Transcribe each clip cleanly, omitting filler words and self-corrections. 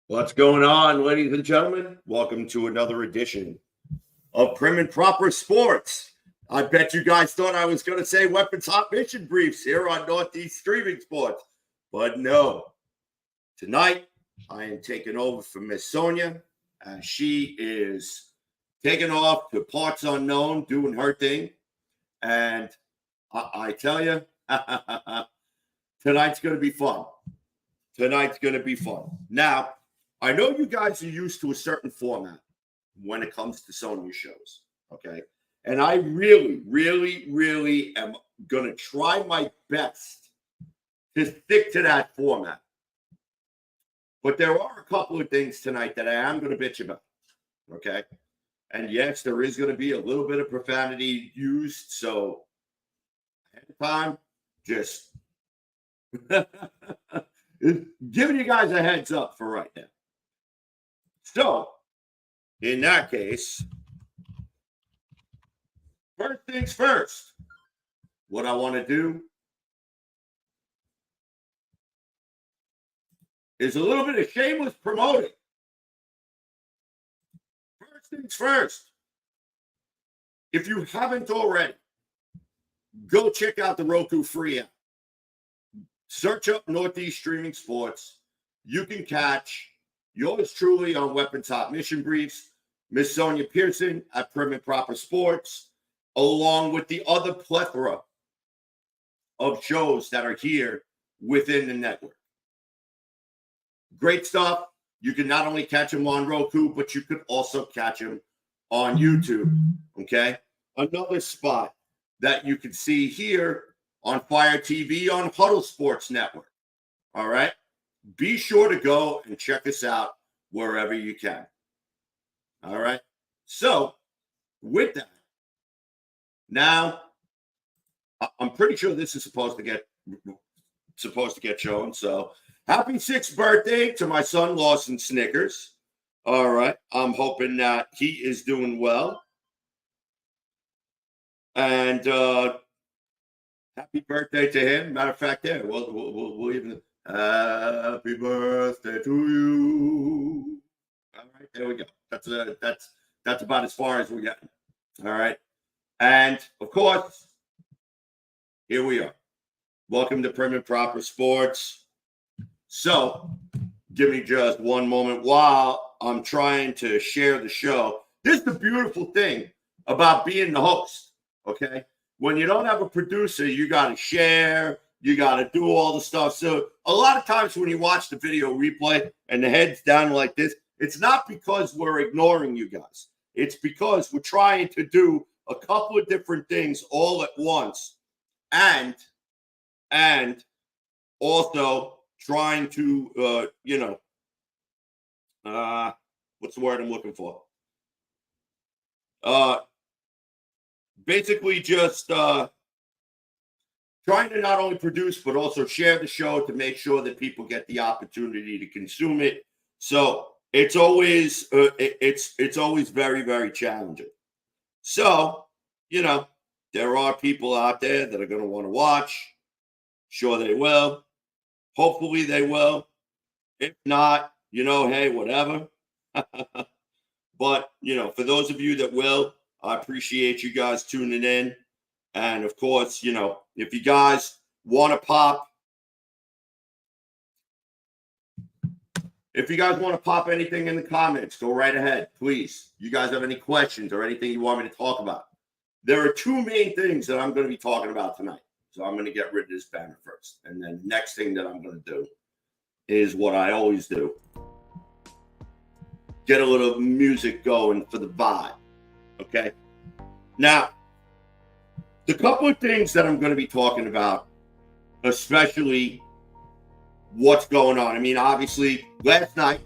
What's going on, ladies and gentlemen? Welcome to another edition of Prim and Proper Sports. I bet you guys thought I was going to say Weapons Hot Mission Briefs here on Northeast Streaming Sports, but no. Tonight, I am taking over for Miss Sonia, as she is taking off to parts unknown, doing her thing. And I tell you, tonight's going to be fun. Tonight's going to be fun. Now, I know you guys are used to a certain format when it comes to Sonya shows, okay? And I really, really, really am going to try my best to stick to that format. But there are a couple of things tonight that I am going to bitch about, okay? And yes, there is going to be a little bit of profanity used, so ahead of time, just giving you guys a heads up for right now. So, in that case, first things first, what I want to do is a little bit of shameless promoting. First things first, if you haven't already, go check out the Roku free app. Search up Northeast Streaming Sports. You can catch yours truly on Weapons Hot Mission Briefs, Miss Sonia Pearson at Prim and Proper Sports, along with the other plethora of shows that are here within the network. Great stuff. You can not only catch them on Roku, but you could also catch them on YouTube, okay? Another spot that you can see here on Fire TV on Huddle Sports Network, all right? Be sure to go and check us out wherever you can. All right. So with that, now I'm pretty sure this is supposed to get shown. So happy 6th birthday to my son Lawson Snickers. All right. I'm hoping that he is doing well. And happy birthday to him. Matter of fact, there we'll even. Happy birthday to you. All right, there we go. That's about as far as we're getting. All right. And of course, here we are. Welcome to Prim and Proper Sports. So give me just one moment while I'm trying to share the show. This is the beautiful thing about being the host. Okay. When you don't have a producer, you got to share. You got to do all the stuff. So a lot of times when you watch the video replay and the head's down like this, it's not because we're ignoring you guys. It's because we're trying to do a couple of different things all at once. And also trying to, what's the word I'm looking for? Basically just, trying to not only produce, but also share the show to make sure that people get the opportunity to consume it. So it's always it's always very, very challenging. So, there are people out there that are going to want to watch. Sure they will. Hopefully they will. If not, hey, whatever. But, for those of you that will, I appreciate you guys tuning in. And of course, if you guys want to pop anything in the comments, go right ahead, please. You guys have any questions or anything you want me to talk about? There are two main things that I'm going to be talking about tonight. So I'm going to get rid of this banner first. And then the next thing that I'm going to do is what I always do. Get a little music going for the vibe. Okay? Now, the couple of things that I'm going to be talking about, especially what's going on. I mean, obviously, last night,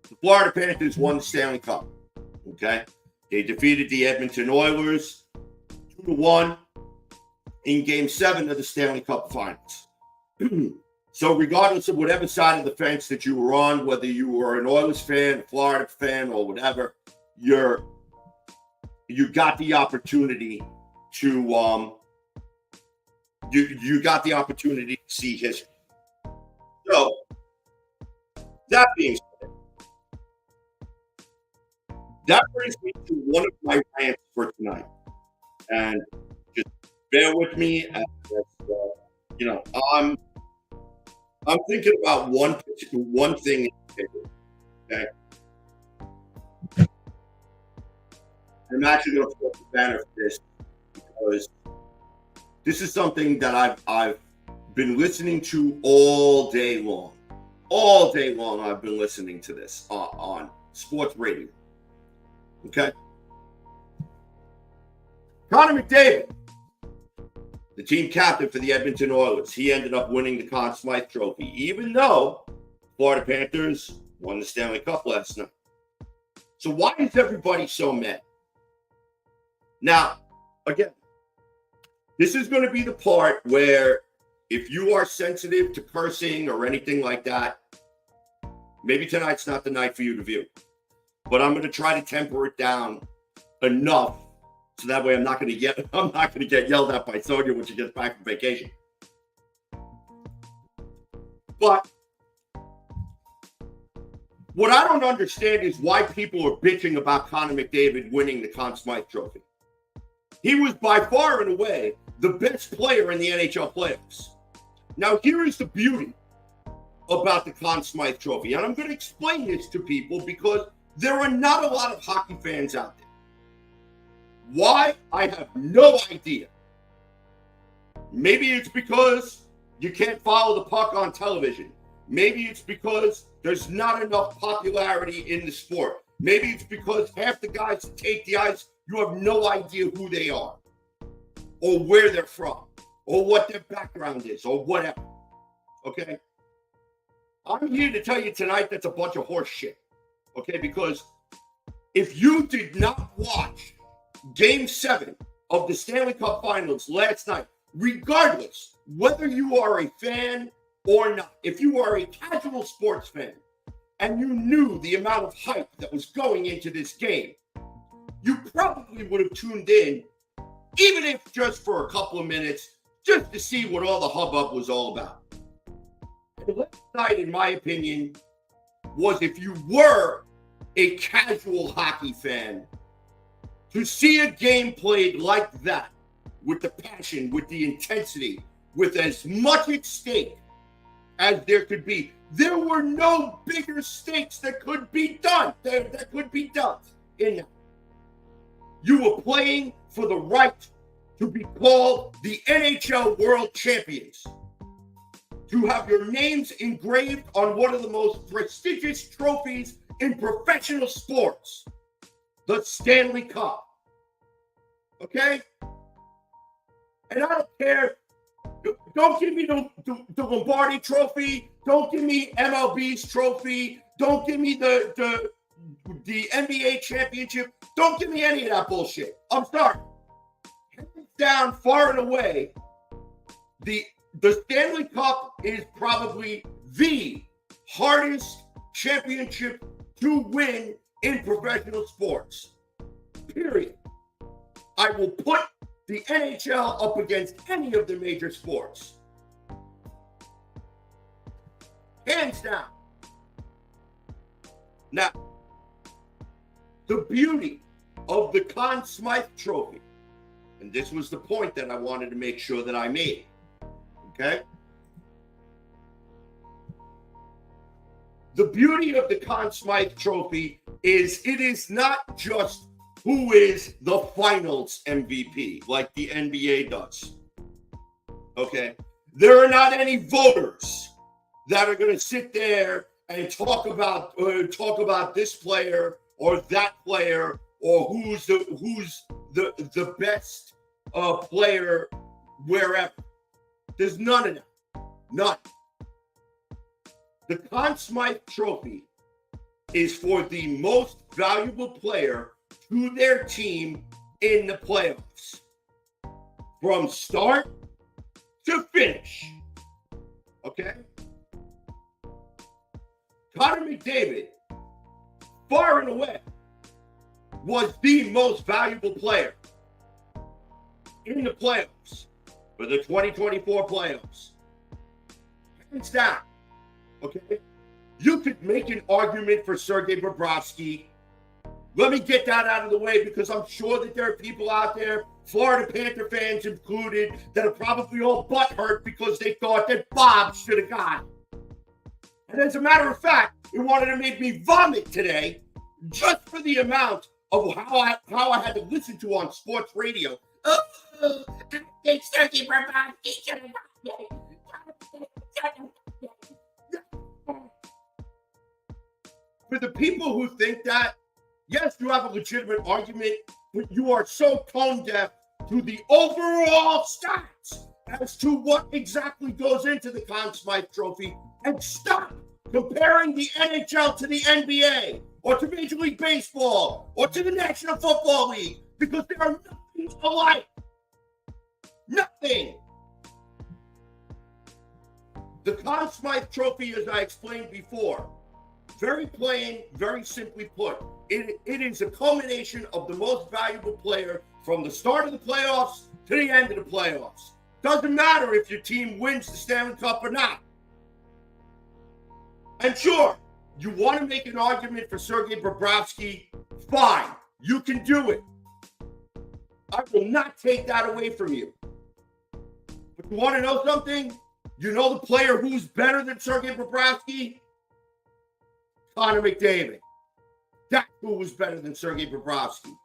the Florida Panthers won the Stanley Cup. Okay? They defeated the Edmonton Oilers 2-1 in Game 7 of the Stanley Cup Finals. So regardless of whatever side of the fence that you were on, whether you were an Oilers fan, a Florida fan, or whatever, you got the opportunity to you got the opportunity to see history. So that being said, That brings me to one of my rants for tonight, and just bear with me. As you know, I'm thinking about one thing. Okay, I'm actually going to put the banner for this because this is something that I've been listening to all day long. All day long, I've been listening to this on sports radio. Okay, Connor McDavid, the team captain for the Edmonton Oilers, he ended up winning the Conn Smythe Trophy, even though Florida Panthers won the Stanley Cup last night. So why is everybody so mad? Now, again, this is going to be the part where if you are sensitive to cursing or anything like that, maybe tonight's not the night for you to view. But I'm going to try to temper it down enough so that way I'm not going to get yelled at by Sonia when she gets back from vacation. But what I don't understand is why people are bitching about Connor McDavid winning the Conn Smythe Trophy. He was by far and away the best player in the NHL playoffs. Now, here is the beauty about the Conn Smythe Trophy, and I'm going to explain this to people because there are not a lot of hockey fans out there. Why? I have no idea. Maybe it's because you can't follow the puck on television. Maybe it's because there's not enough popularity in the sport. Maybe it's because half the guys that take the ice, you have no idea who they are or where they're from or what their background is or whatever. Okay? I'm here to tell you tonight that's a bunch of horse shit. Okay? Because if you did not watch Game 7 of the Stanley Cup Finals last night, regardless whether you are a fan or not, if you are a casual sports fan and you knew the amount of hype that was going into this game, you probably would have tuned in, even if just for a couple of minutes, just to see what all the hubbub was all about. And last night, in my opinion, was if you were a casual hockey fan, to see a game played like that, with the passion, with the intensity, with as much at stake as there could be. There were no bigger stakes that could be done. That could be done in that. You were playing for the right to be called the NHL World Champions, to have your names engraved on one of the most prestigious trophies in professional sports, the Stanley Cup. Okay? And I don't care. Don't give me the Lombardi trophy. Don't give me MLB's trophy. Don't give me the NBA championship. Don't give me any of that bullshit. I'm sorry. Hands down, far and away, the Stanley Cup is probably the hardest championship to win in professional sports. Period. I will put the NHL up against any of the major sports. Hands down. Now, the beauty of the Conn Smythe Trophy, and this was the point that I wanted to make sure that I made, okay? The beauty of the Conn Smythe Trophy is it is not just who is the finals MVP like the NBA does, okay? There are not any voters that are going to sit there and talk about this player or that player or who's the best player wherever. There's none of that. None. The Conn Smythe Trophy is for the most valuable player to their team in the playoffs, from start to finish. Okay? Connor McDavid, far and away, was the most valuable player in the playoffs for the 2024 playoffs. Hands down. Okay? You could make an argument for Sergei Bobrovsky. Let me get that out of the way because I'm sure that there are people out there, Florida Panther fans included, that are probably all butthurt because they thought that Bob should have gone. And as a matter of fact, it wanted to make me vomit today just for the amount of how I had to listen to on sports radio. Oh, I think Sergei Bobrovsky should have gone. For the people who think that, yes, you have a legitimate argument, but you are so tone deaf to the overall stats as to what exactly goes into the Conn Smythe Trophy, and stop comparing the NHL to the NBA or to Major League Baseball or to the National Football League, because they are nothing alike. Nothing. The Conn Smythe Trophy, as I explained before, very plain, very simply put, it is a culmination of the most valuable player from the start of the playoffs to the end of the playoffs. Doesn't matter if your team wins the Stanley Cup or not. And sure, you want to make an argument for Sergei Bobrovsky, fine, you can do it. I will not take that away from you. But you want to know something? You know the player who's better than Sergei Bobrovsky? Connor McDavid. That's who was better than Sergei Bobrovsky.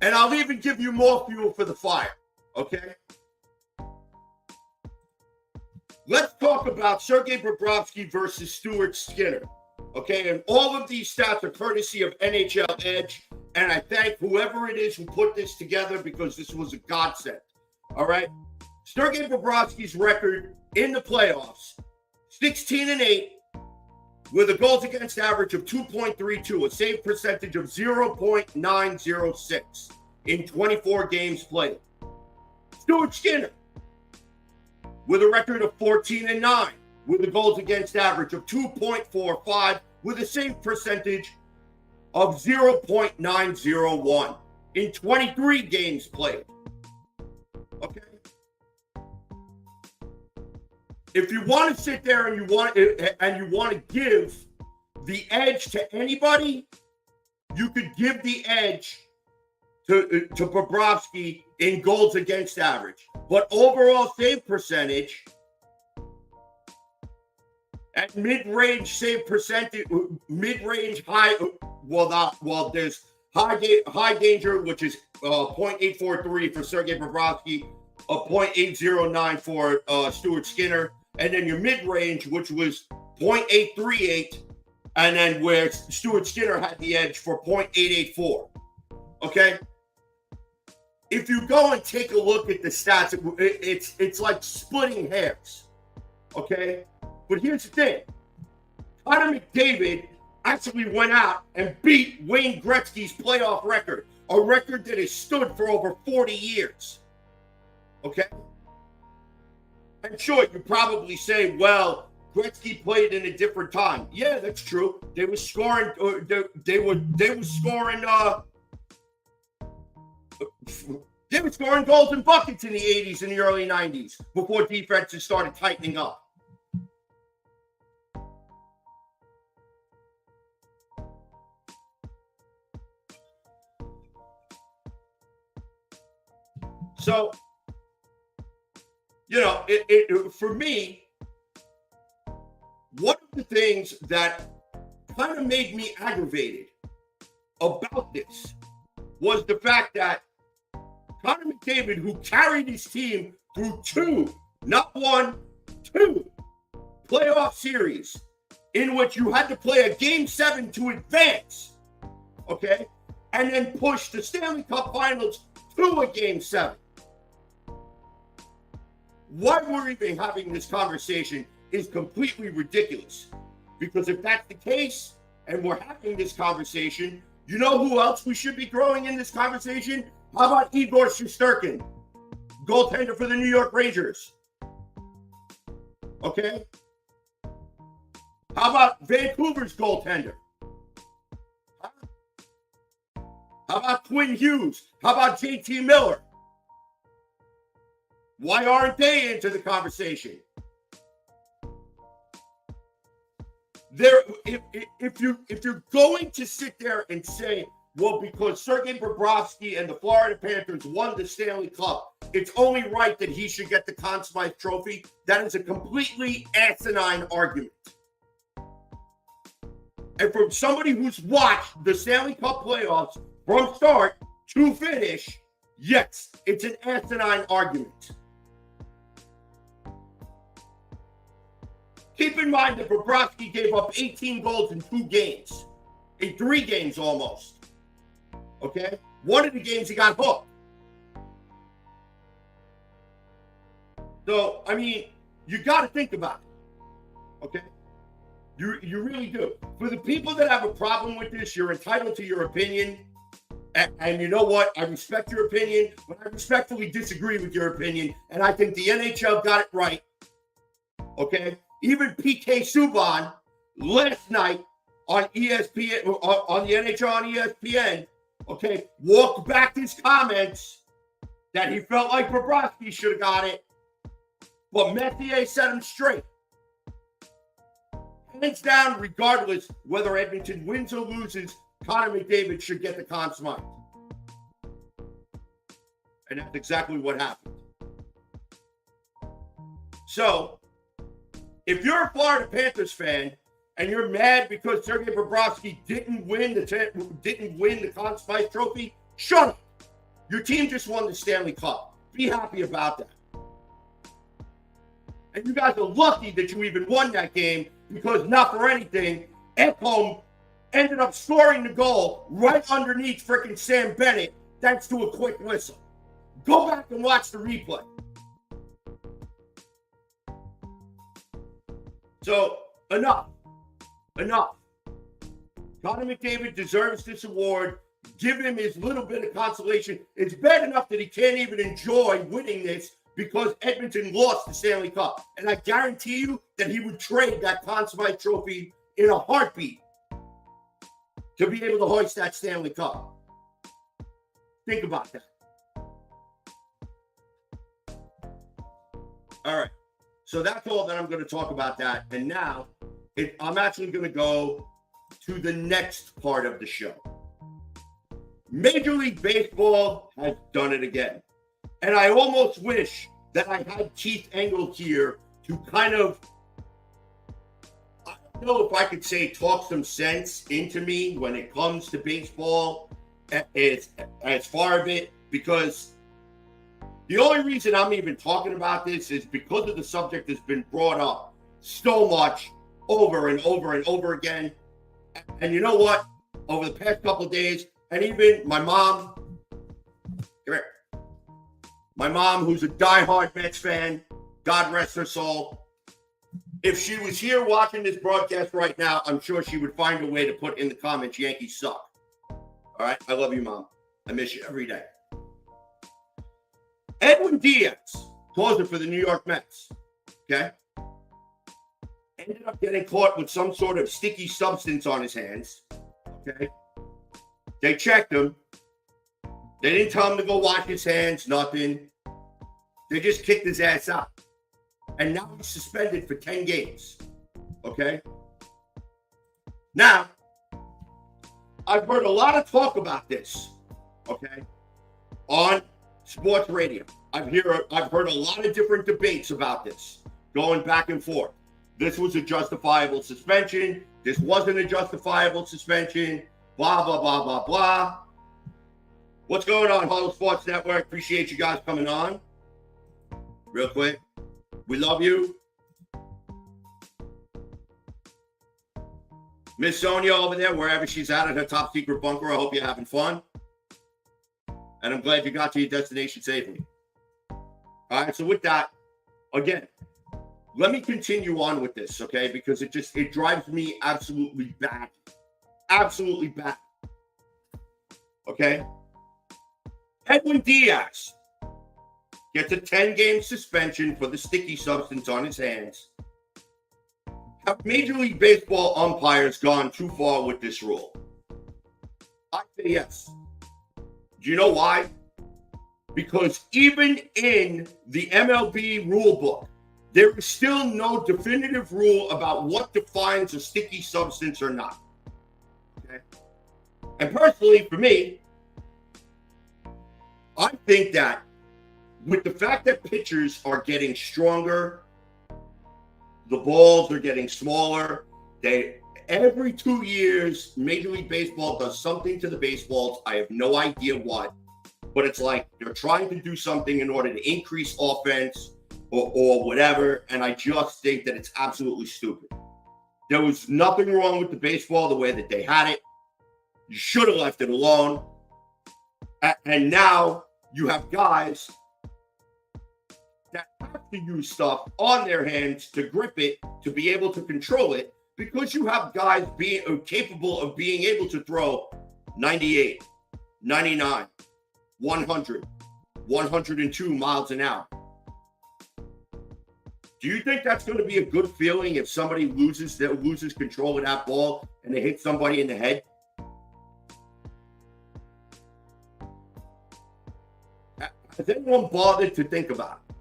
And I'll even give you more fuel for the fire, okay? Let's talk about Sergei Bobrovsky versus Stuart Skinner, okay? And all of these stats are courtesy of NHL Edge, and I thank whoever it is who put this together because this was a godsend, all right? Sergei Bobrovsky's record in the playoffs, 16-8, with a goals against average of 2.32, a save percentage of 0.906 in 24 games played. Stuart Skinner, with a record of 14-9, with a goals against average of 2.45, with a save percentage of 0.901 in 23 games played. Okay? If you want to sit there and you want to give the edge to anybody, you could give the edge to Bobrovsky in goals against average. But overall save percentage at mid-range save percentage, mid-range high, there's high danger, which is 0.843 for Sergei Bobrovsky, 0.809 for Stuart Skinner, and then your mid-range, which was 0.838, and then where Stuart Skinner had the edge for 0.884. Okay? If you go and take a look at the stats, it's like splitting hairs. Okay? But here's the thing. Connor McDavid actually went out and beat Wayne Gretzky's playoff record, a record that has stood for over 40 years. Okay? And sure, you probably say, well, Gretzky played in a different time. Yeah, that's true. They were scoring. They were scoring. They were scoring goals and buckets in the 80s and the early 90s before defenses started tightening up. So, for me, one of the things that kind of made me aggravated about this was the fact that Connor McDavid, who carried his team through two playoff series in which you had to play a Game 7 to advance, okay, and then push the Stanley Cup Finals to a Game 7. Why we're even having this conversation is completely ridiculous. Because if that's the case, and we're having this conversation, you know who else we should be throwing in this conversation? How about Igor Shesterkin, goaltender for the New York Rangers? Okay? How about Vancouver's goaltender? Huh? How about Quinn Hughes? How about JT Miller? Why aren't they into the conversation? if you're going to sit there and say, well, because Sergei Bobrovsky and the Florida Panthers won the Stanley Cup, it's only right that he should get the Conn Smythe Trophy, that is a completely asinine argument. And from somebody who's watched the Stanley Cup playoffs from start to finish, yes, it's an asinine argument. Keep in mind that Bobrovsky gave up 18 goals in 2 games, in 3 games almost. Okay? One of the games he got hooked. So, I mean, you got to think about it. Okay? You really do. For the people that have a problem with this, you're entitled to your opinion. And you know what? I respect your opinion, but I respectfully disagree with your opinion. And I think the NHL got it right. Okay? Even PK Subban last night on ESPN, on the NHL on ESPN, okay, walked back his comments that he felt like Bobrovsky should have got it. But Messier set him straight. Hands down, regardless whether Edmonton wins or loses, Connor McDavid should get the Conn Smythe. And that's exactly what happened. So, if you're a Florida Panthers fan and you're mad because Sergei Bobrovsky didn't win the Conn Smythe Trophy, shut up. Your team just won the Stanley Cup. Be happy about that. And you guys are lucky that you even won that game because, not for anything, Ekholm ended up scoring the goal right underneath freaking Sam Bennett thanks to a quick whistle. Go back and watch the replay. So, enough. Enough. Connor McDavid deserves this award. Give him his little bit of consolation. It's bad enough that he can't even enjoy winning this because Edmonton lost the Stanley Cup. And I guarantee you that he would trade that Conn Smythe Trophy in a heartbeat to be able to hoist that Stanley Cup. Think about that. All right. So that's all that I'm going to talk about that. And now I'm actually going to go to the next part of the show. Major League Baseball has done it again. And I almost wish that I had Keith Engel here to kind of, I don't know if I could say talk some sense into me when it comes to baseball as far of it, because the only reason I'm even talking about this is because of the subject that's been brought up so much over and over and over again. And you know what? Over the past couple of days, and even my mom, my mom, who's a diehard Mets fan, God rest her soul. If she was here watching this broadcast right now, I'm sure she would find a way to put in the comments, Yankees suck. All right? I love you, Mom. I miss you every day. Edwin Diaz, closer for the New York Mets, okay, ended up getting caught with some sort of sticky substance on his hands, okay? They checked him. They didn't tell him to go wash his hands, nothing. They just kicked his ass out. And now he's suspended for 10 games, okay? Now, I've heard a lot of talk about this, okay, on sports radio. I've heard a lot of different debates about this, going back and forth. This was a justifiable suspension. This wasn't a justifiable suspension. Blah, blah, blah, blah, blah. What's going on, Hollow Sports Network? Appreciate you guys coming on. Real quick. We love you. Miss Sonia over there, wherever she's at her top secret bunker, I hope you're having fun. And I'm glad you got to your destination safely. All right, so with that, again, let me continue on with this, okay? Because it drives me absolutely bad. Absolutely bad. Okay? Edwin Diaz gets a 10-game suspension for the sticky substance on his hands. Have Major League Baseball umpires gone too far with this rule? I say yes. Do you know why? Because even in the MLB rule book, there is still no definitive rule about what defines a sticky substance or not. Okay? And personally, for me, I think that with the fact that pitchers are getting stronger, the balls are getting smaller, every 2 years, Major League Baseball does something to the baseballs. I have no idea what, but it's like they're trying to do something in order to increase offense or whatever, and I just think that it's absolutely stupid. There was nothing wrong with the baseball the way that they had it. You should have left it alone. And now you have guys that have to use stuff on their hands to grip it, to be able to control it, because you have guys being capable of being able to throw 98, 99, 100, 102 miles an hour. Do you think that's going to be a good feeling if somebody loses control of that ball and they hit somebody in the head? Has anyone bothered to think about it?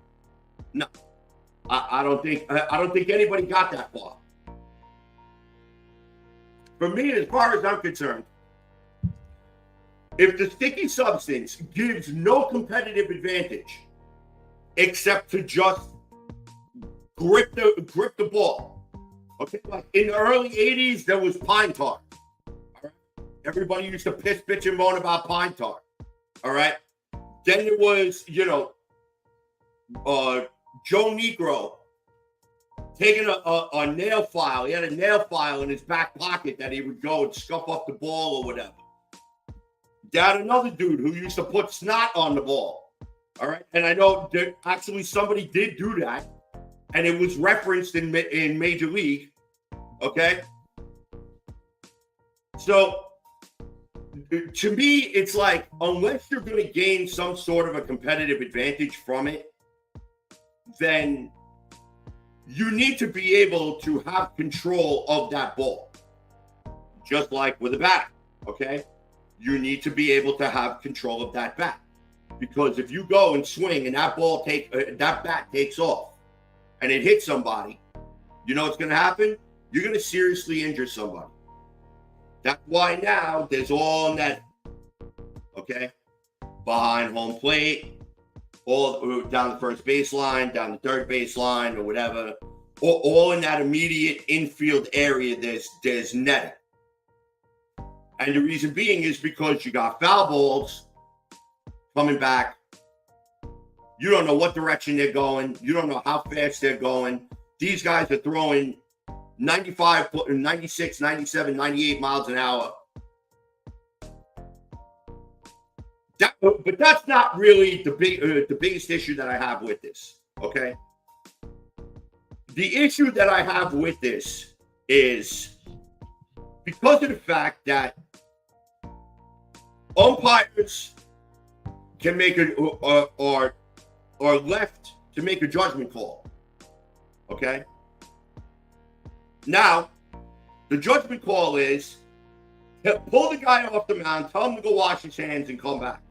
No, I don't think anybody got that far. For me, as far as I'm concerned, if the sticky substance gives no competitive advantage except to just grip the ball, okay? Like in the early 80s, there was pine tar. All right? Everybody used to bitch and moan about pine tar. All right. Then there was, Joe Negro taking a nail file. He had a nail file in his back pocket that he would go and scuff up the ball or whatever. They had another dude who used to put snot on the ball. All right. And I know that actually somebody did do that. And it was referenced in Major League. Okay. So to me, it's like, unless you're going to gain some sort of a competitive advantage from it, then you need to be able to have control of that ball. Just like with a bat, okay? You need to be able to have control of that bat. Because if you go and swing and that bat takes off and it hits somebody, you know what's going to happen? You're going to seriously injure somebody. That's why now there's all net, okay? Behind home plate, all down the first baseline, down the third baseline, or whatever. All in that immediate infield area, there's netting. And the reason being is because you got foul balls coming back. You don't know what direction they're going. You don't know how fast they're going. These guys are throwing 95, 96, 97, 98 miles an hour. But that's not really the biggest issue that I have with this, okay? The issue that I have with this is because of the fact that umpires can make are left to make a judgment call, okay? Now, the judgment call is pull the guy off the mound, tell him to go wash his hands and come back.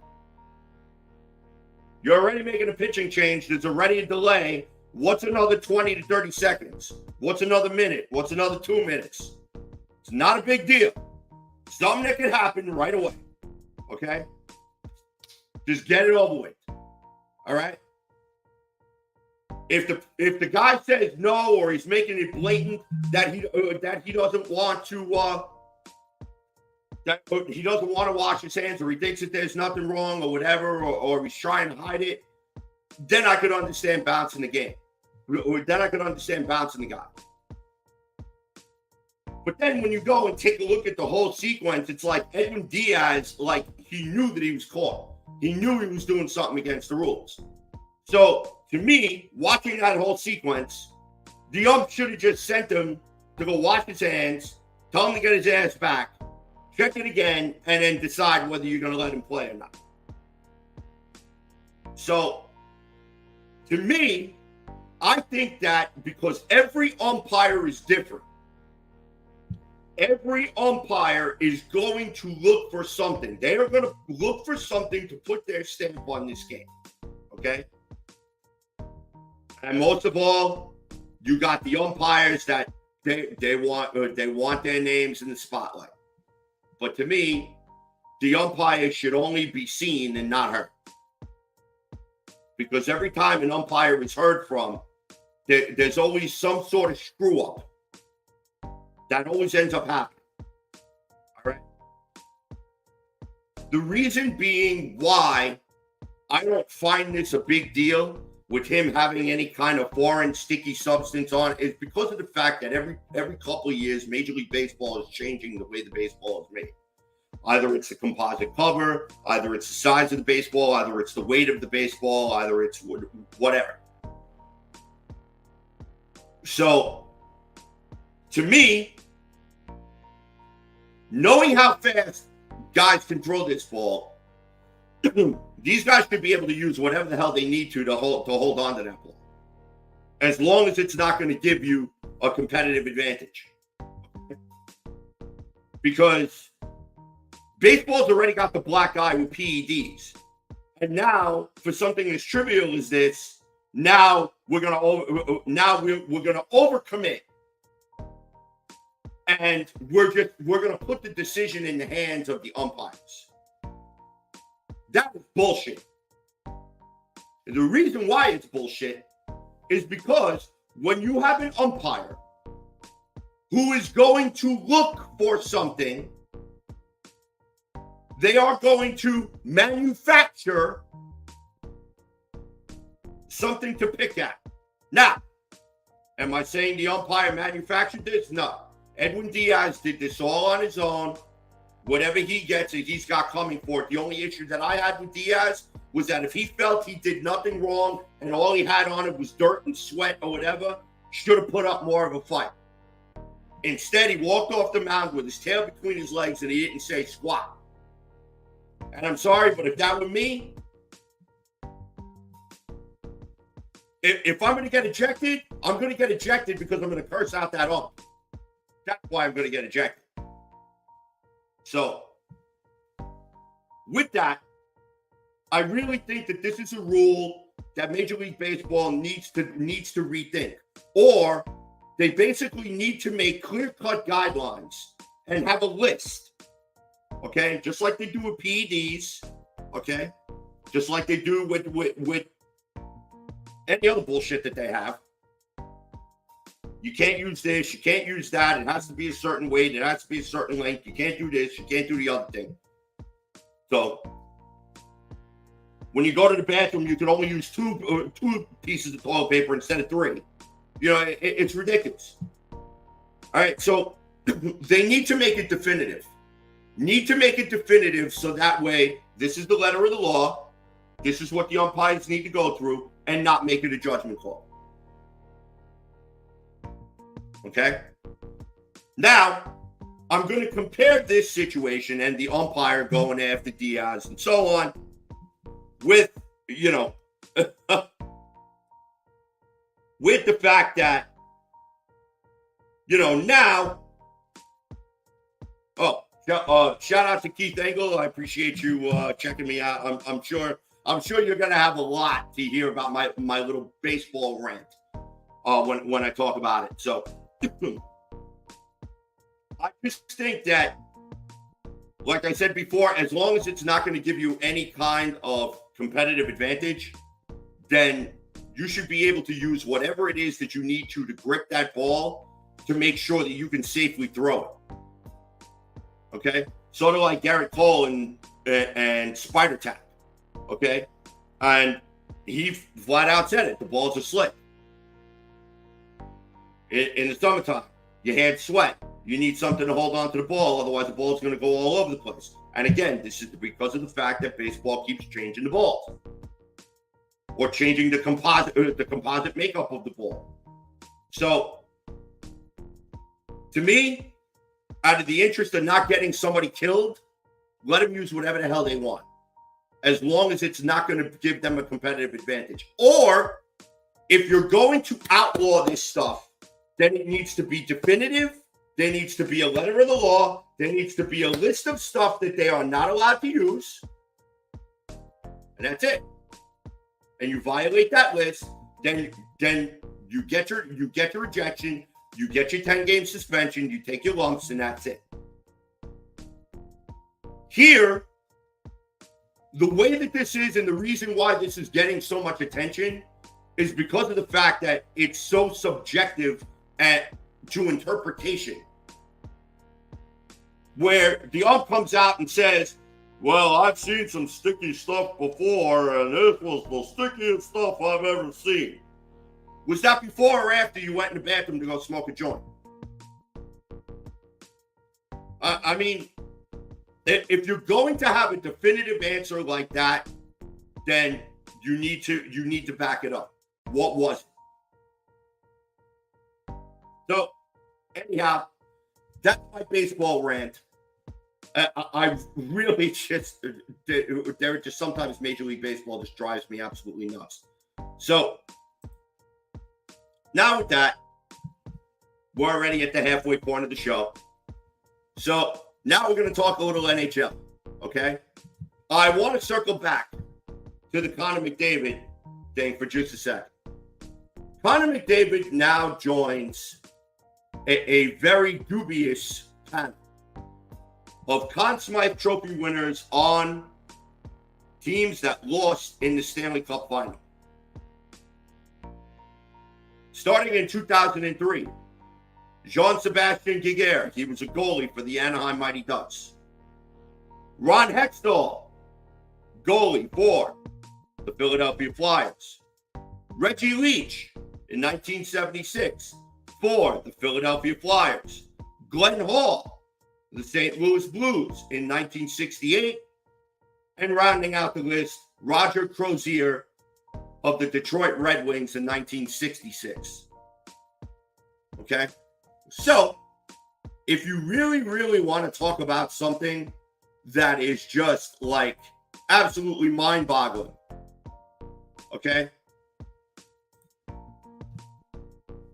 You're already making a pitching change. There's already a delay. What's another 20 to 30 seconds? What's another minute? What's another 2 minutes? It's not a big deal. Something that can happen right away. Okay? Just get it over with. All right? If the guy says no, or he's making it blatant that he doesn't want to he doesn't want to wash his hands, or he thinks that there's nothing wrong or whatever, or he's trying to hide it, then I could understand bouncing the game. Then I could understand bouncing the guy. But then when you go and take a look at the whole sequence, it's like Edwin Diaz, like he knew that he was caught. He knew he was doing something against the rules. So to me, watching that whole sequence, the ump should have just sent him to go wash his hands, tell him to get his ass back, check it again, and then decide whether you're going to let him play or not. So, to me, I think that because every umpire is different, every umpire is going to look for something. They are going to look for something to put their stamp on this game. Okay? And most of all, you got the umpires that they want their names in the spotlight. But to me, the umpire should only be seen and not heard. Because every time an umpire is heard from, there's always some sort of screw up. That always ends up happening. All right. The reason being why I don't find this a big deal with him having any kind of foreign sticky substance on is because of the fact that every couple of years, Major League Baseball is changing the way the baseball is made. Either it's the composite cover, either it's the size of the baseball, either it's the weight of the baseball, either it's whatever. So, to me, knowing how fast guys can throw this ball, these guys should be able to use whatever the hell they need to hold on to that ball, as long as it's not going to give you a competitive advantage. Because baseball's already got the black eye with PEDs, and now for something as trivial as this, now we're gonna overcommit, and we're gonna put the decision in the hands of the umpires. That is bullshit. And the reason why it's bullshit is because when you have an umpire who is going to look for something, they are going to manufacture something to pick at. Now, am I saying the umpire manufactured this? No. Edwin Diaz did this all on his own. Whatever he gets, he's got coming for it. The only issue that I had with Diaz was that if he felt he did nothing wrong and all he had on it was dirt and sweat or whatever, should have put up more of a fight. Instead, he walked off the mound with his tail between his legs and he didn't say squat. And I'm sorry, but if that were me, if I'm going to get ejected, I'm going to get ejected because I'm going to curse out that ump. That's why I'm going to get ejected. So, with that, I really think that this is a rule that Major League Baseball needs to rethink. Or they basically need to make clear-cut guidelines and have a list. Okay? Just like they do with PEDs. Okay? Just like they do with any other bullshit that they have. You can't use this, you can't use that, it has to be a certain weight, it has to be a certain length, you can't do this, you can't do the other thing. So, when you go to the bathroom, you can only use two pieces of toilet paper instead of 3. You know, it's ridiculous. All right, so they need to make it definitive. So that way, this is the letter of the law, this is what the umpires need to go through, and not make it a judgment call. Okay? Now, I'm going to compare this situation and the umpire going after Diaz and so on with, with the fact that, now, shout out to Keith Engel. I appreciate you checking me out. I'm sure you're going to have a lot to hear about my little baseball rant when I talk about it. So, I just think that, like I said before, as long as it's not going to give you any kind of competitive advantage, then you should be able to use whatever it is that you need to grip that ball to make sure that you can safely throw it. Okay? Sort of like Garrett Cole and Spider Tap. Okay? And he flat out said it. The balls are slick. In the summertime, your hands sweat. You need something to hold on to the ball, otherwise the ball's going to go all over the place. And again, this is because of the fact that baseball keeps changing the balls, or changing the composite makeup of the ball. So, to me, out of the interest of not getting somebody killed, let them use whatever the hell they want, as long as it's not going to give them a competitive advantage. Or, if you're going to outlaw this stuff, then it needs to be definitive. There needs to be a letter of the law. There needs to be a list of stuff that they are not allowed to use. And that's it. And you violate that list, then you get your ejection, you get your 10-game suspension, you take your lumps, and that's it. Here, the way that this is, and the reason why this is getting so much attention, is because of the fact that it's so subjective to interpretation. Where the ump comes out and says, well, I've seen some sticky stuff before, and this was the stickiest stuff I've ever seen. Was that before or after you went in the bathroom to go smoke a joint? I mean, if you're going to have a definitive answer like that, then you need to back it up. What was it? So, anyhow, that's my baseball rant. I really just, there are just sometimes Major League Baseball just drives me absolutely nuts. So, now with that, we're already at the halfway point of the show. So, now we're going to talk a little NHL, okay? I want to circle back to the Connor McDavid thing for just a second. Connor McDavid now joins a very dubious panel of Conn Smythe Trophy winners on teams that lost in the Stanley Cup Final. Starting in 2003, Jean-Sébastien Giguère, he was a goalie for the Anaheim Mighty Ducks. Ron Hextall, goalie for the Philadelphia Flyers. Reggie Leach in 1976 for the Philadelphia Flyers. Glenn Hall, the St. Louis Blues in 1968. And rounding out the list, Roger Crozier of the Detroit Red Wings in 1966. Okay? So, if you really, really want to talk about something that is just like absolutely mind-boggling, okay?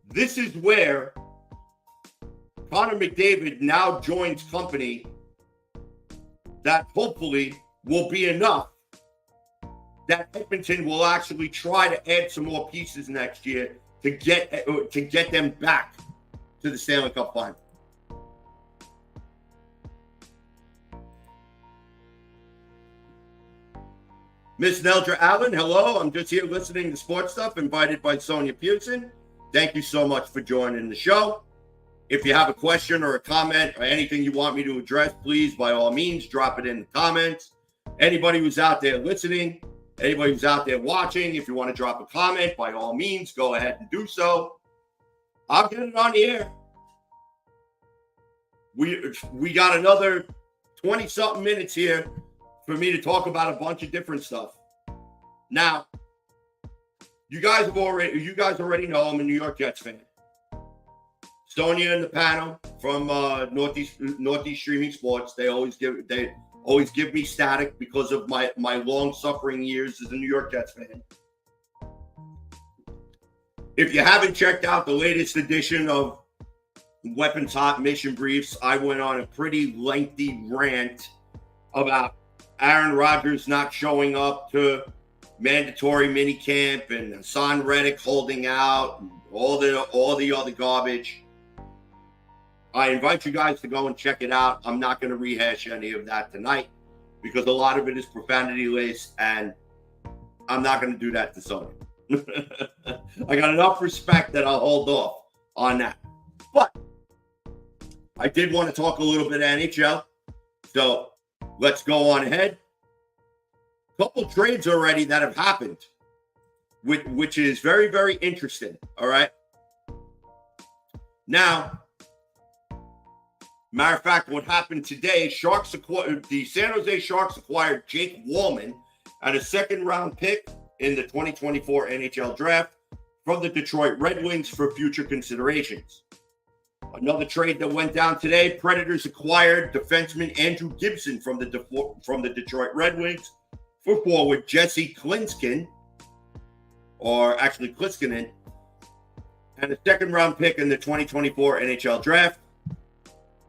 This is where Connor McDavid now joins company that hopefully will be enough that Edmonton will actually try to add some more pieces next year to get them back to the Stanley Cup Final. Miss Neldra Allen, hello. I'm just here listening to sports stuff, invited by Sonia Pearson. Thank you so much for joining the show. If you have a question or a comment or anything you want me to address, please, by all means, drop it in the comments. Anybody who's out there listening, anybody who's out there watching, if you want to drop a comment, by all means, go ahead and do so. I'll get it on the air. We got another 20-something minutes here for me to talk about a bunch of different stuff. Now, you guys already know I'm a New York Jets fan. Sonia and the panel from Northeast Streaming Sports, they always give me static because of my long-suffering years as a New York Jets fan. If you haven't checked out the latest edition of Weapons Hot Mission Briefs, I went on a pretty lengthy rant about Aaron Rodgers not showing up to mandatory minicamp and Hassan Reddick holding out and all the other garbage. I invite you guys to go and check it out. I'm not going to rehash any of that tonight because a lot of it is profanity laced, and I'm not going to do that to Sony. I got enough respect that I'll hold off on that. But I did want to talk a little bit of NHL. So let's go on ahead. Couple trades already that have happened, which is very, very interesting. All right. Now, matter of fact, what happened today, the San Jose Sharks acquired Jake Wallman and a second-round pick in the 2024 NHL Draft from the Detroit Red Wings for future considerations. Another trade that went down today, Predators acquired defenseman Andrew Gibson from the Detroit Red Wings for forward Jesse Kliskinen, and a second-round pick in the 2024 NHL Draft.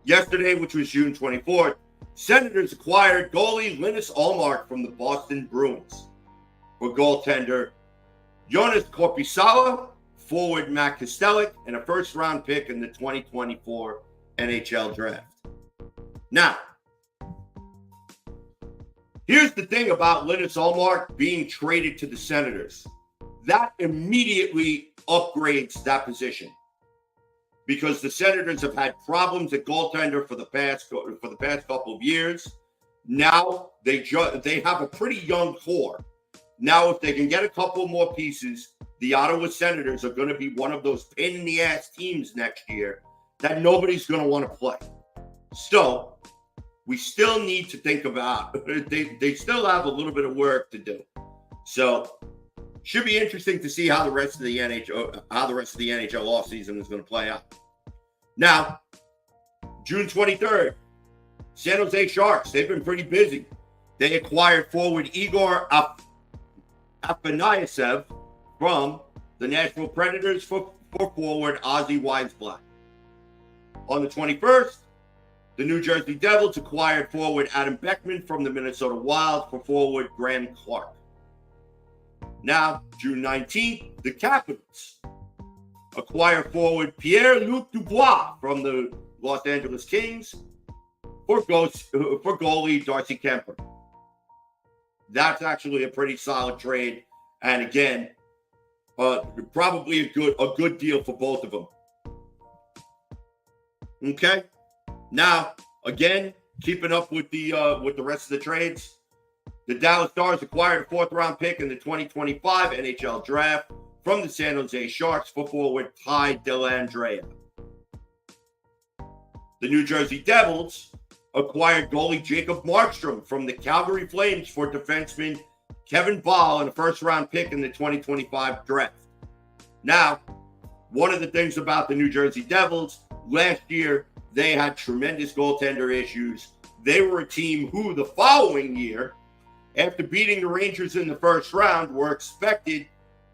Yesterday, which was June 24th, Senators acquired goalie Linus Ullmark from the Boston Bruins for goaltender Jonas Korpisalo, forward Matt Kostelic, and a first-round pick in the 2024 NHL Draft. Now, here's the thing about Linus Ullmark being traded to the Senators. That immediately upgrades that position because the Senators have had problems at goaltender for the past couple of years. Now they have a pretty young core. Now, if they can get a couple more pieces, the Ottawa Senators are going to be one of those pain-in-the-ass teams next year that nobody's going to want to play. So, we still need to think about, they still have a little bit of work to do. So, should be interesting to see how the rest of the NHL offseason is going to play out. Now, June 23rd, San Jose Sharks, they've been pretty busy. They acquired forward Igor Afanasyev from the Nashville Predators for forward Ozzy Weisblatt. On the 21st, the New Jersey Devils acquired forward Adam Beckman from the Minnesota Wild for forward Graham Clark. Now, June 19th, the Capitals acquired forward Pierre-Luc Dubois from the Los Angeles Kings for goalie Darcy Kemper. That's actually a pretty solid trade. And again, probably a good deal for both of them. Okay. Now, again, keeping up with the rest of the trades, the Dallas Stars acquired a fourth-round pick in the 2025 NHL Draft from the San Jose Sharks for forward Ty Dellandrea. The New Jersey Devils acquired goalie Jacob Markstrom from the Calgary Flames for defenseman Kevin Ball and a first-round pick in the 2025 draft. Now, one of the things about the New Jersey Devils, last year, they had tremendous goaltender issues. They were a team who, the following year, after beating the Rangers in the first round, were expected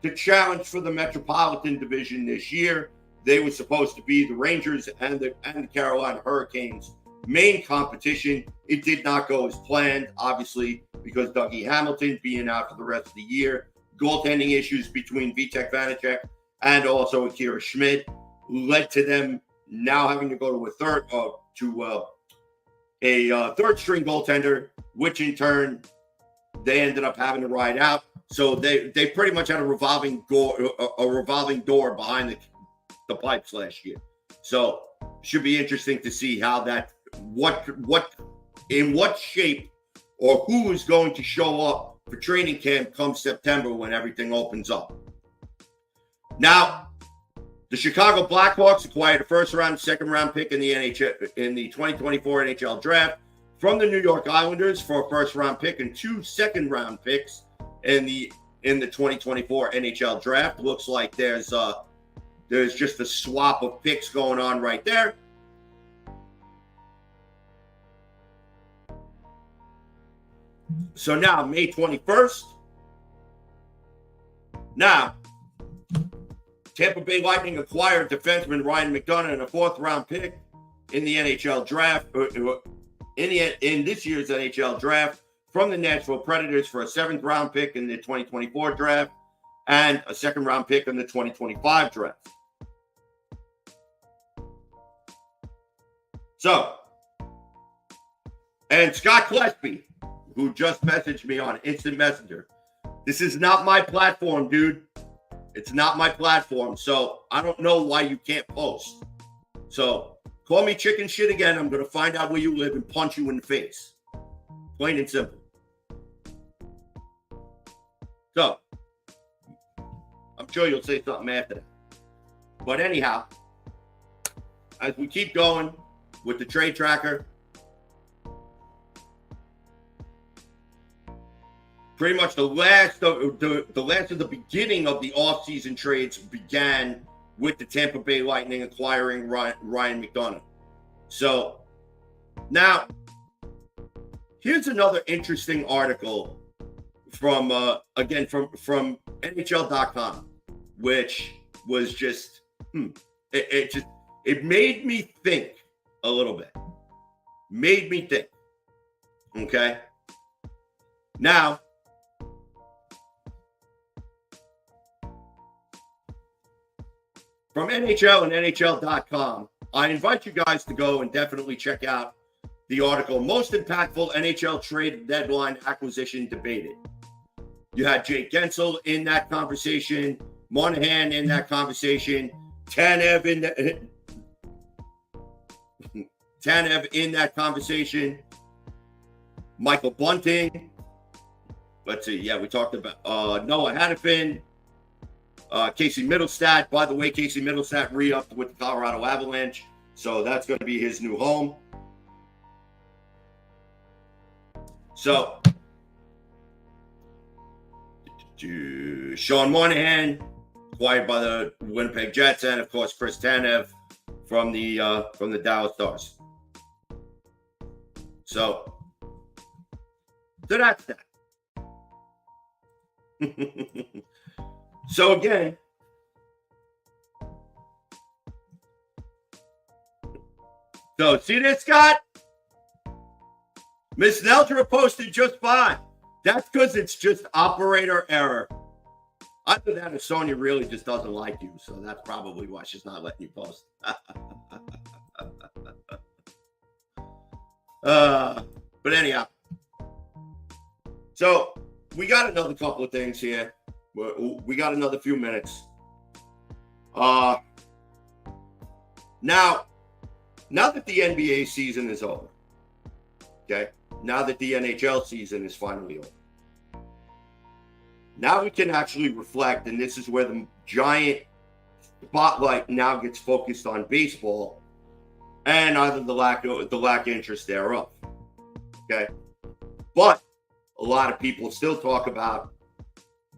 to challenge for the Metropolitan Division this year. They were supposed to be the Rangers and the Carolina Hurricanes' main competition. It did not go as planned, obviously, because Dougie Hamilton being out for the rest of the year, goaltending issues between Vitek Vanacek and also Akira Schmid led to them now having to go to a third string goaltender, which in turn they ended up having to ride out. So they pretty much had a revolving door behind the pipes last year. So should be interesting to see how that in what shape or who is going to show up for training camp come September when everything opens up. Now, the Chicago Blackhawks acquired a first-round, second-round pick in the 2024 NHL Draft from the New York Islanders for a first-round pick and 2 second-round picks in the 2024 NHL Draft. Looks like there's just a swap of picks going on right there. So now, May 21st. Now, Tampa Bay Lightning acquired defenseman Ryan McDonagh and a fourth-round pick in the NHL Draft, in this year's NHL Draft from the Nashville Predators for a seventh-round pick in the 2024 Draft and a second-round pick in the 2025 Draft. So, and Scott Gillespie, who just messaged me on Instant Messenger. This is not my platform, dude. It's not my platform, so I don't know why you can't post. So call me chicken shit again. I'm going to find out where you live and punch you in the face. Plain and simple. So I'm sure you'll say something after that. But anyhow, as we keep going with the trade tracker, pretty much the last of the beginning of the offseason trades began with the Tampa Bay Lightning acquiring Ryan McDonagh. So now, here's another interesting article from NHL.com, which was just it made me think a little bit. Made me think. Okay. Now, from NHL and NHL.com, I invite you guys to go and definitely check out the article, Most Impactful NHL Trade Deadline Acquisition Debated. You had Jake Gensel in that conversation, Monahan in that conversation, Tanev in that conversation, Michael Bunting. Let's see. Yeah, we talked about Noah Hannafin, Casey Middlestat. By the way, Casey Middlestat re-upped with the Colorado Avalanche, so that's going to be his new home. So, Sean Monahan, acquired by the Winnipeg Jets, and of course Chris Tanev from the Dallas Stars. So that's that. So again, so see this, Scott? Miss Neldra posted just fine. That's because it's just operator error. Other than that, Sonia really just doesn't like you, so that's probably why she's not letting you post. But anyhow, so we got another couple of things here. We got another few minutes. Now that the NBA season is over, okay, now that the NHL season is finally over, now we can actually reflect, and this is where the giant spotlight now gets focused on baseball and either the lack of interest thereof. Okay, but a lot of people still talk about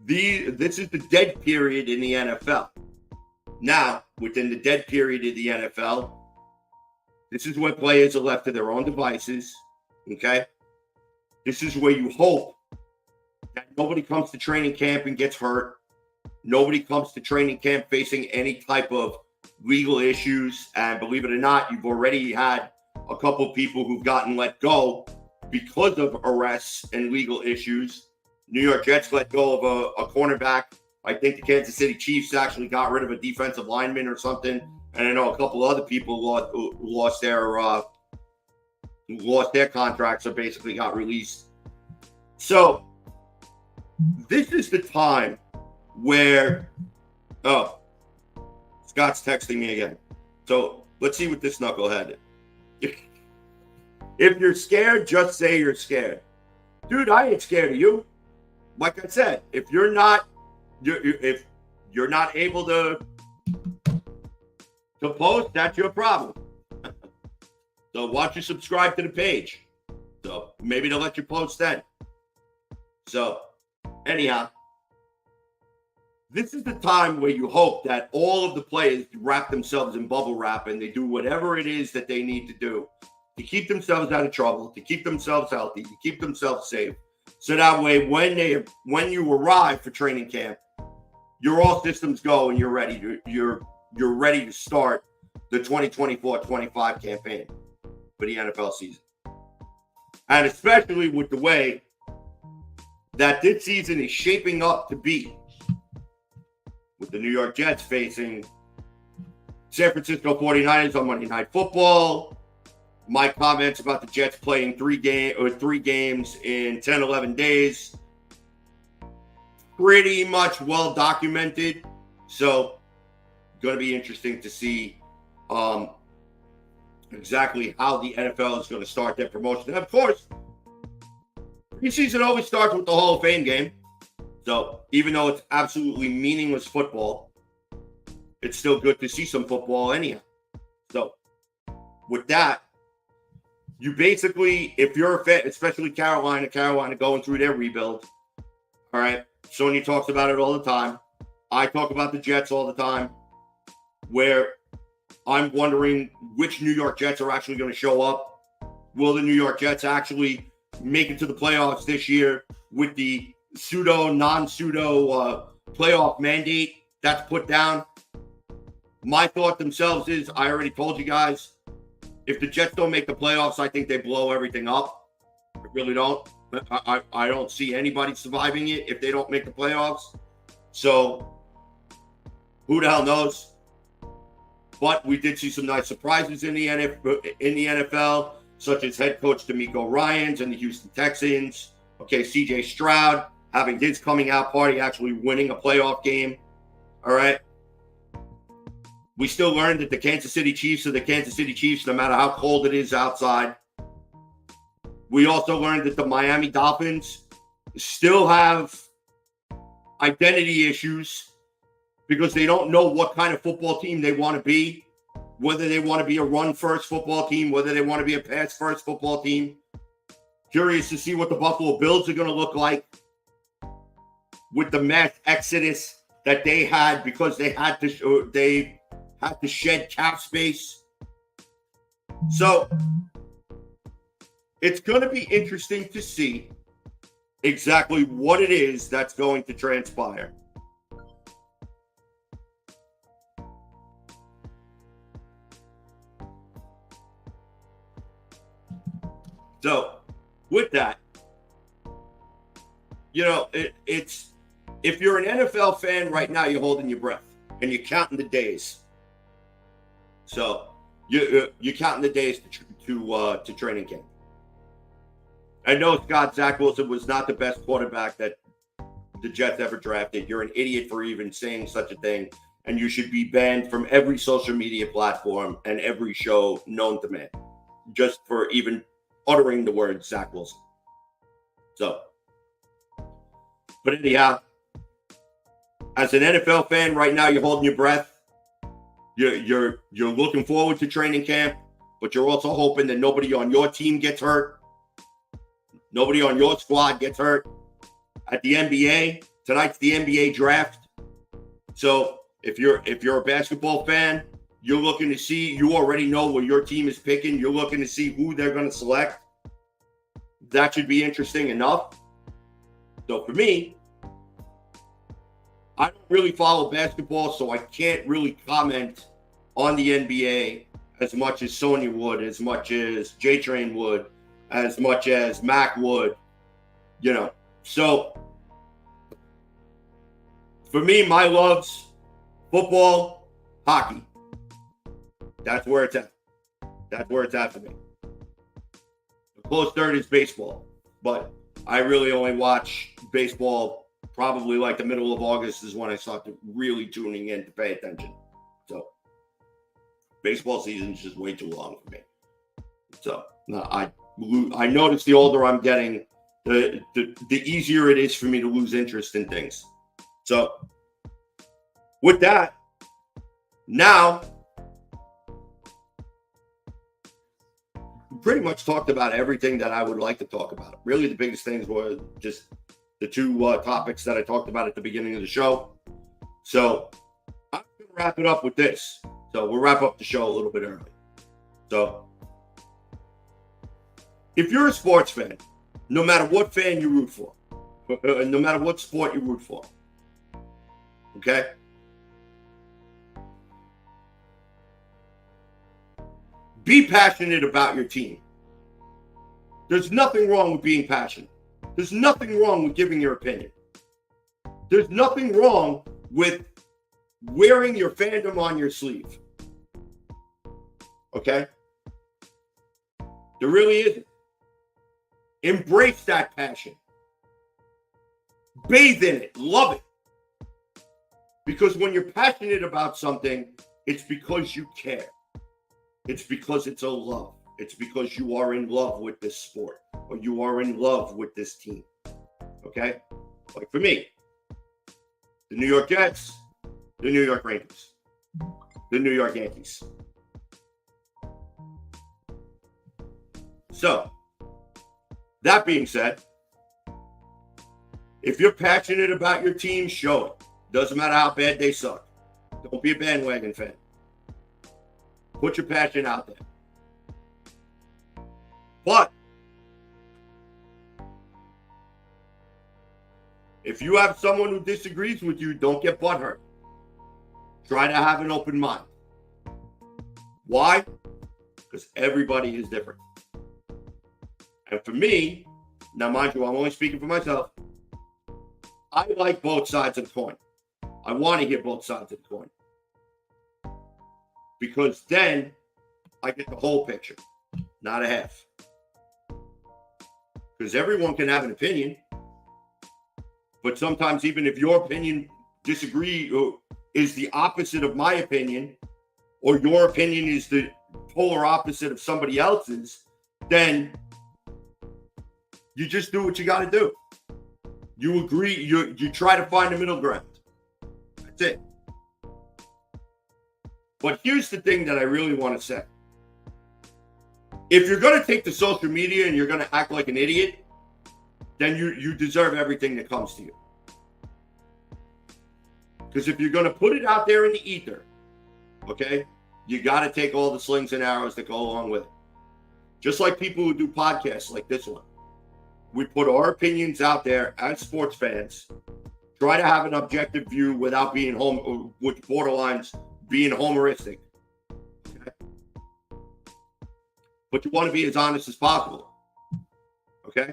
this is the dead period in the NFL. Now, within the dead period of the NFL, this is where players are left to their own devices. Okay, this is where you hope that nobody comes to training camp and gets hurt. Nobody comes to training camp facing any type of legal issues. And believe it or not, you've already had a couple of people who've gotten let go because of arrests and legal issues. New York Jets let go of a cornerback. I think the Kansas City Chiefs actually got rid of a defensive lineman or something. And I know a couple other people lost their contracts, or basically got released. So this is the time where, Scott's texting me again. So let's see what this knucklehead is. If you're scared, just say you're scared. Dude, I ain't scared of you. Like I said, if you're not able to post, that's your problem. So why don't you subscribe to the page? So maybe they'll let you post then. So anyhow, this is the time where you hope that all of the players wrap themselves in bubble wrap and they do whatever it is that they need to do to keep themselves out of trouble, to keep themselves healthy, to keep themselves safe. So that way, when you arrive for training camp, your all systems go and you're ready to start the 2024-25 campaign for the NFL season. And especially with the way that this season is shaping up to be, with the New York Jets facing San Francisco 49ers on Monday Night Football. My comments about the Jets playing three games in 10, 11 days, pretty much well documented. So, going to be interesting to see exactly how the NFL is going to start their promotion. And of course, preseason always starts with the Hall of Fame game. So, even though it's absolutely meaningless football, it's still good to see some football anyhow. So, with that, you basically, if you're a fan, especially Carolina going through their rebuild, all right, Sonya talks about it all the time. I talk about the Jets all the time, where I'm wondering which New York Jets are actually going to show up. Will the New York Jets actually make it to the playoffs this year with the non-pseudo playoff mandate that's put down? My thought themselves is, I already told you guys, if the Jets don't make the playoffs, I think they blow everything up. I really don't. I don't see anybody surviving it if they don't make the playoffs. So, who the hell knows? But we did see some nice surprises in the NFL, such as head coach DeMeco Ryans and the Houston Texans. Okay, C.J. Stroud having his coming out party, actually winning a playoff game. All right. We still learned that the Kansas City Chiefs are the Kansas City Chiefs, no matter how cold it is outside. We also learned that the Miami Dolphins still have identity issues because they don't know what kind of football team they want to be, whether they want to be a run-first football team, whether they want to be a pass-first football team. Curious to see what the Buffalo Bills are going to look like with the mass exodus that they had because they had to shed cap space. So it's going to be interesting to see exactly what it is that's going to transpire. So with that, it's if you're an NFL fan right now, you're holding your breath and you're counting the days. So you're counting the days to training camp. I know Zach Wilson was not the best quarterback that the Jets ever drafted. You're an idiot for even saying such a thing, and you should be banned from every social media platform and every show known to man, just for even uttering the word Zach Wilson. So, but anyhow, as an NFL fan right now, you're holding your breath. You're looking forward to training camp, but you're also hoping that nobody on your team gets hurt. Nobody on your squad gets hurt. At the NBA, tonight's the NBA draft. So if you're a basketball fan, you're looking to see, you already know what your team is picking. You're looking to see who they're going to select. That should be interesting enough. So for me, I don't really follow basketball, so I can't really comment on the NBA as much as Sonya would, as much as J-Train would, as much as Mac would, So for me, my loves, football, hockey. That's where it's at. That's where it's at for me. The close third is baseball, but I really only watch baseball probably like the middle of August is when I start really tuning in to pay attention. So baseball season is just way too long for me. So I notice the older I'm getting, the easier it is for me to lose interest in things. So with that, now pretty much talked about everything that I would like to talk about. Really, the biggest things were just the two topics that I talked about at the beginning of the show. So I'm going to wrap it up with this. So we'll wrap up the show a little bit early. So if you're a sports fan, no matter what fan you root for, no matter what sport you root for, okay? Be passionate about your team. There's nothing wrong with being passionate. There's nothing wrong with giving your opinion. There's nothing wrong with wearing your fandom on your sleeve. Okay? There really isn't. Embrace that passion. Bathe in it. Love it. Because when you're passionate about something, it's because you care. It's because it's a love. It's because you are in love with this sport or you are in love with this team. Okay? Like for me, the New York Jets, the New York Rangers, the New York Yankees. So, that being said, if you're passionate about your team, show it. Doesn't matter how bad they suck. Don't be a bandwagon fan. Put your passion out there. But if you have someone who disagrees with you, don't get butthurt. Try to have an open mind. Why? Because everybody is different. And for me, now mind you, I'm only speaking for myself, I like both sides of the coin. I want to hear both sides of the coin. because then I get the whole picture, not a half. Because everyone can have an opinion, but sometimes even if your opinion disagree or is the opposite of my opinion, or your opinion is the polar opposite of somebody else's, then you just do what you got to do. You agree, you try to find a middle ground. That's it. But here's the thing that I really want to say. If you're going to take to social media and you're going to act like an idiot, then you deserve everything that comes to you. Because if you're going to put it out there in the ether, okay, you got to take all the slings and arrows that go along with it. Just like people who do podcasts like this one. We put our opinions out there as sports fans, try to have an objective view without being which borderlines being homeristic. Okay? But you want to be as honest as possible. Okay?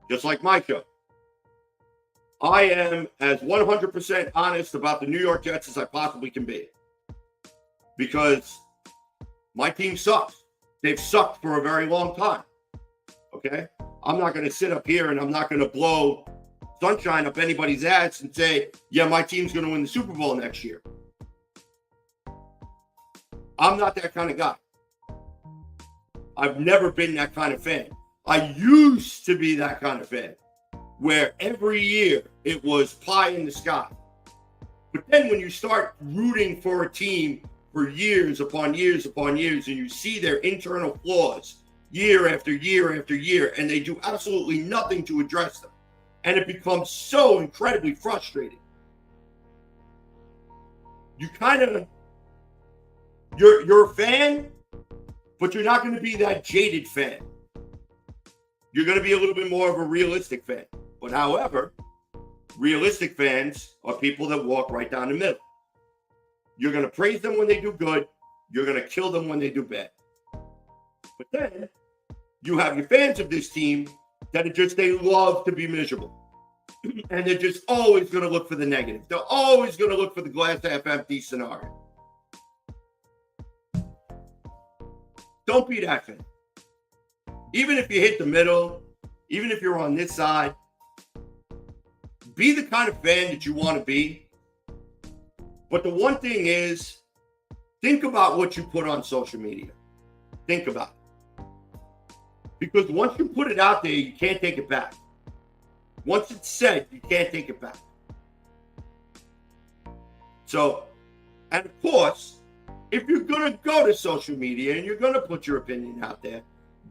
Just like my show. I am as 100% honest about the New York Jets as I possibly can be. Because my team sucks. They've sucked for a very long time. Okay? I'm not going to sit up here and I'm not going to blow sunshine up anybody's ass and say, yeah, my team's going to win the Super Bowl next year. I'm not that kind of guy. I've never been that kind of fan. I used to be that kind of fan, where every year it was pie in the sky. But then when you start rooting for a team for years upon years upon years, and you see their internal flaws year after year after year, and they do absolutely nothing to address them, and it becomes so incredibly frustrating. You kind of, you're a fan, but you're not going to be that jaded fan. You're going to be a little bit more of a realistic fan. But however, realistic fans are people that walk right down the middle. You're going to praise them when they do good. You're going to kill them when they do bad. But then you have your fans of this team that are just, they love to be miserable. And they're just always going to look for the negative. They're always going to look for the glass half empty scenario. Don't be that fan. Even if you hit the middle, even if you're on this side, be the kind of fan that you want to be. But the one thing is, think about what you put on social media. Think about it. Because once you put it out there, you can't take it back. Once it's said, you can't take it back. So, and of course, if you're going to go to social media and you're going to put your opinion out there,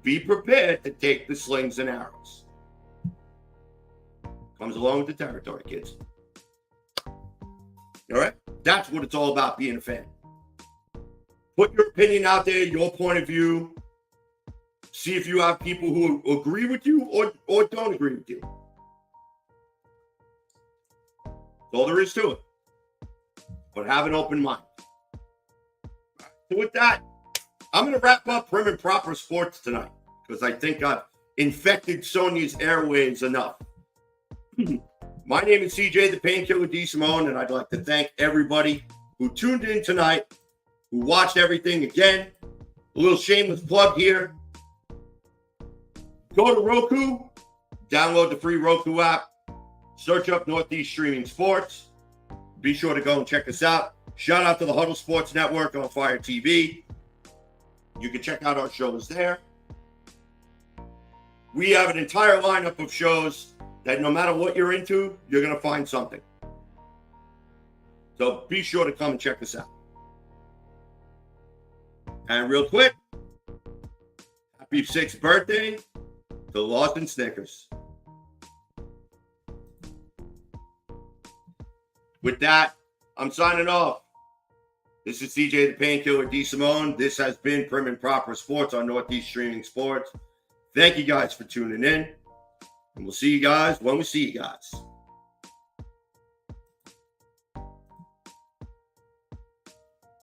be prepared to take the slings and arrows. Comes along with the territory, kids. All right? That's what it's all about, being a fan. Put your opinion out there, your point of view. See if you have people who agree with you or don't agree with you. That's all there is to it. But have an open mind. So with that, I'm going to wrap up Prim and Proper Sports tonight because I think I've infected Sonia's airwaves enough. My name is CJ, the Painkiller D. Simone, and I'd like to thank everybody who tuned in tonight, who watched everything again. A little shameless plug here. Go to Roku, download the free Roku app, search up Northeast Streaming Sports. Be sure to go and check us out. Shout out to the Huddle Sports Network on Fire TV. You can check out our shows there. We have an entire lineup of shows that no matter what you're into, you're going to find something. So be sure to come and check us out. And real quick, happy 6th birthday to Lawson Snickers. With that, I'm signing off. This is CJ the Painkiller D. Simone. This has been Prim and Proper Sports on Northeast Streaming Sports. Thank you guys for tuning in. And we'll see you guys when we see you guys.